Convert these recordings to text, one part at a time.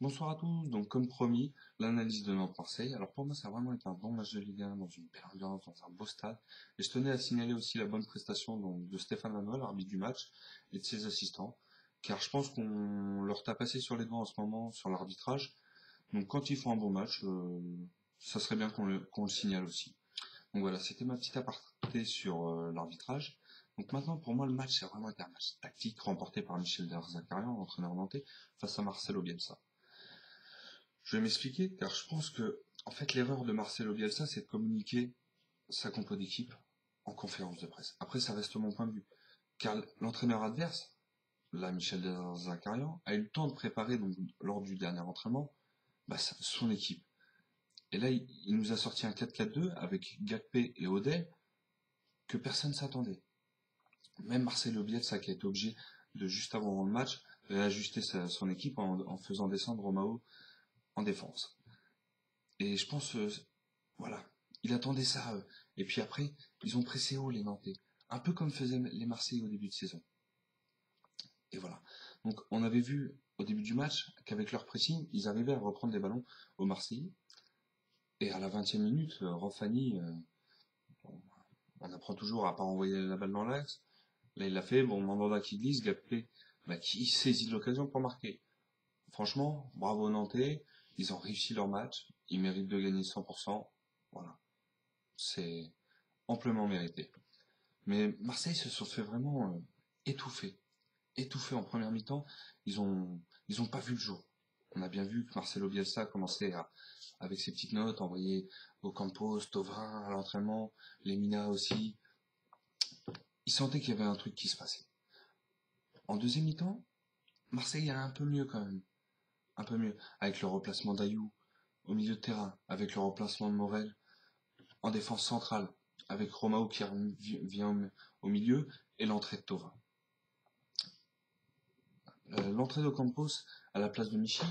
Bonsoir à tous, donc comme promis, l'analyse de Nantes-Marseille. Alors pour moi, ça a vraiment été un bon match de Ligue 1 dans une belle ambiance, dans un beau stade. Et je tenais à signaler aussi la bonne prestation donc, de Stéphane Lanois, l'arbitre du match, et de ses assistants, car je pense qu'on leur tape assez sur les doigts en ce moment sur l'arbitrage. Donc quand ils font un bon match, ça serait bien qu'on le signale aussi. Donc voilà, c'était ma petite aparté sur l'arbitrage. Donc maintenant, pour moi, le match, c'est vraiment été un match tactique remporté par Michel Derzakarian, entraîneur nantais, face à Marcelo Bielsa. Je vais m'expliquer, car je pense que, en fait, l'erreur de Marcelo Bielsa, c'est de communiquer sa compo d'équipe en conférence de presse. Après, ça reste mon point de vue. Car l'entraîneur adverse, là, Michel Zakarian, a eu le temps de préparer, donc, lors du dernier entraînement, son équipe. Et là, il nous a sorti un 4-4-2 avec Gakpé et Odell que personne ne s'attendait. Même Marcelo Bielsa qui a été obligé de, juste avant le match, réajuster son équipe en faisant descendre Romao en défense. Et je pense, voilà, il attendait ça. Et puis après, ils ont pressé haut les Nantais, un peu comme faisaient les Marseillais au début de saison. Et voilà. Donc on avait vu au début du match qu'avec leur pressing, ils arrivaient à reprendre des ballons aux Marseillais. Et à la 20e minute, Rofani, on apprend toujours à pas envoyer la balle dans l'axe. Là, il l'a fait. Bon, Mandanda qui glisse, Gapé, qui saisit l'occasion pour marquer. Franchement, bravo aux Nantais. Ils ont réussi leur match. Ils méritent de gagner 100%. Voilà. C'est amplement mérité. Mais Marseille se sont fait vraiment étouffer. Étouffés en première mi-temps. Ils ont pas vu le jour. On a bien vu que Marcelo Bielsa commençait à, avec ses petites notes, envoyer Ocampos, Thauvin à l'entraînement, Lemina aussi. Il sentait qu'il y avait un truc qui se passait. En deuxième mi-temps, Marseille a un peu mieux quand même. Un peu mieux. Avec le remplacement d'Ayou au milieu de terrain, avec le remplacement de Morel en défense centrale, avec Romao qui vient au milieu et l'entrée de Thauvin. L'entrée de Campos à la place de Michi,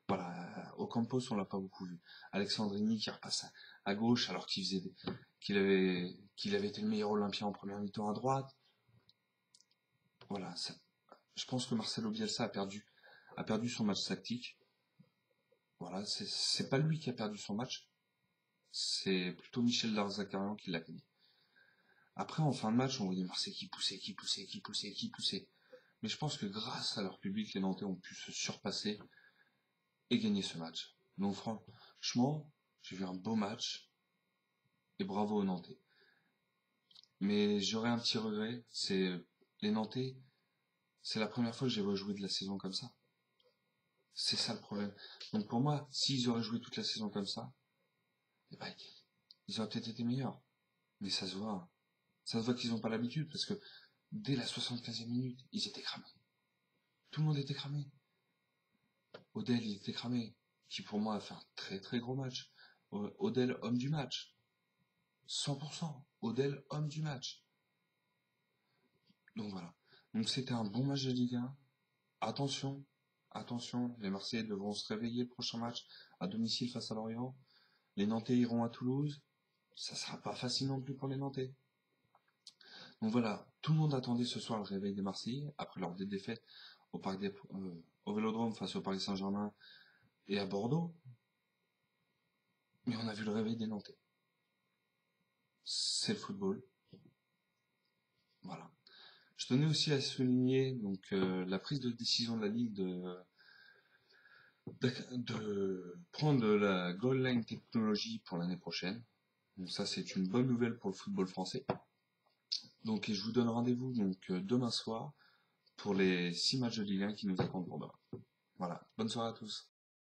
voilà, au Campos on l'a pas beaucoup vu. Alexandrini qui repasse à gauche alors qu'il avait été le meilleur Olympien en première mi-temps à droite. Voilà, je pense que Marcelo Bielsa a perdu son match tactique. Voilà, c'est pas lui qui a perdu son match, c'est plutôt Michel Larzakarian qui l'a gagné. Après, en fin de match, on voyait Marseille qui poussait. Mais je pense que grâce à leur public, les Nantais ont pu se surpasser et gagner ce match. Donc franchement, j'ai vu un beau match et bravo aux Nantais. Mais j'aurais un petit regret, c'est les Nantais, c'est la première fois que j'ai rejoué de la saison comme ça. C'est ça le problème. Donc pour moi, s'ils auraient joué toute la saison comme ça, eh ben, ils auraient peut-être été meilleurs. Mais ça se voit. Hein. Ça se voit qu'ils n'ont pas l'habitude parce que dès la 75e minute, ils étaient cramés. Tout le monde était cramé. Odell, il était cramé. Qui pour moi a fait un très très gros match. Odell, homme du match. 100%. Odell, homme du match. Donc voilà. Donc c'était un bon match de Ligue 1. Attention, attention, les Marseillais devront se réveiller le prochain match à domicile face à Lorient. Les Nantais iront à Toulouse. Ça sera pas facile non plus pour les Nantais. Donc voilà, tout le monde attendait ce soir le réveil des Marseillais après leur défaite au Vélodrome face au Paris Saint-Germain et à Bordeaux. Mais on a vu le réveil des Nantais. C'est le football. Voilà. Je tenais aussi à souligner donc la prise de décision de la Ligue de prendre la goal line technologie pour l'année prochaine. Donc ça c'est une bonne nouvelle pour le football français. Donc et je vous donne rendez-vous donc demain soir pour les 6 matchs de Ligue 1 qui nous attendent pour demain. Voilà. Bonne soirée à tous.